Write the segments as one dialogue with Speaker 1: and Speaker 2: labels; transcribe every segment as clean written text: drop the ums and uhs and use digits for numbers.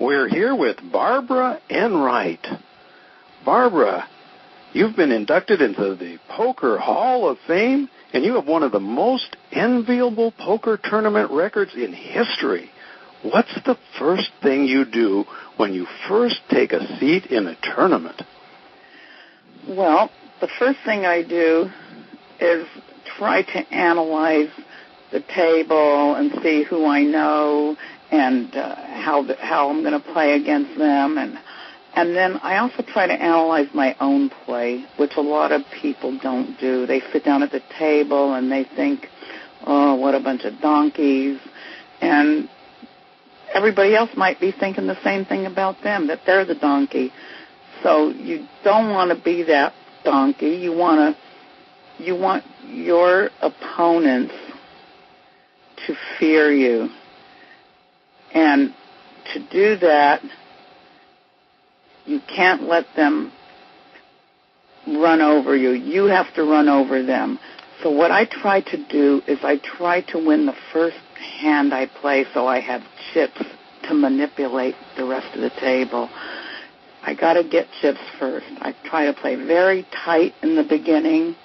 Speaker 1: We're here with Barbara Enright. Barbara, you've been inducted into the Poker Hall of Fame, and you have one of the most enviable poker tournament records in history. What's the first thing you do when you first take a seat in a tournament?
Speaker 2: Well, the first thing I do is try to analyze the table and see who I know and how I'm going to play against them. And then I also try to analyze my own play, which a lot of people don't do. They sit down at the table and they think, oh, what a bunch of donkeys. And everybody else might be thinking the same thing about them, that they're the donkey. So you don't want to be that donkey. You want your opponents to fear you. And to do that, you can't let them run over you. You have to run over them. So what I try to do is I try to win the first hand I play so I have chips to manipulate the rest of the table. I got to get chips first. I try to play very tight in the beginning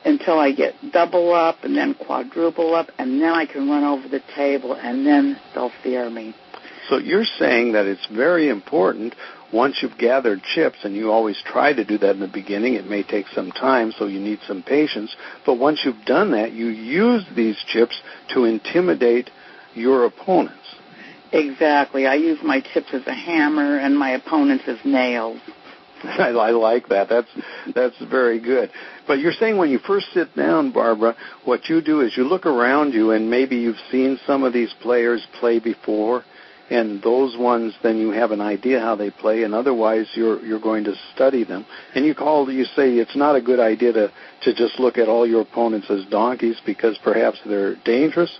Speaker 2: until I get double up and then quadruple up, and then I can run over the table, and then they'll fear me.
Speaker 1: So you're saying that it's very important once you've gathered chips, and you always try to do that in the beginning. It may take some time, so you need some patience. But once you've done that, you use these chips to intimidate your opponents.
Speaker 2: Exactly. I use my chips as a hammer and my opponents as nails.
Speaker 1: I like that. That's very good. But you're saying when you first sit down, Barbara, what you do is you look around you, and maybe you've seen some of these players play before, and those ones, then you have an idea how they play, and otherwise you're going to study them. And you say it's not a good idea to just look at all your opponents as donkeys because perhaps they're dangerous.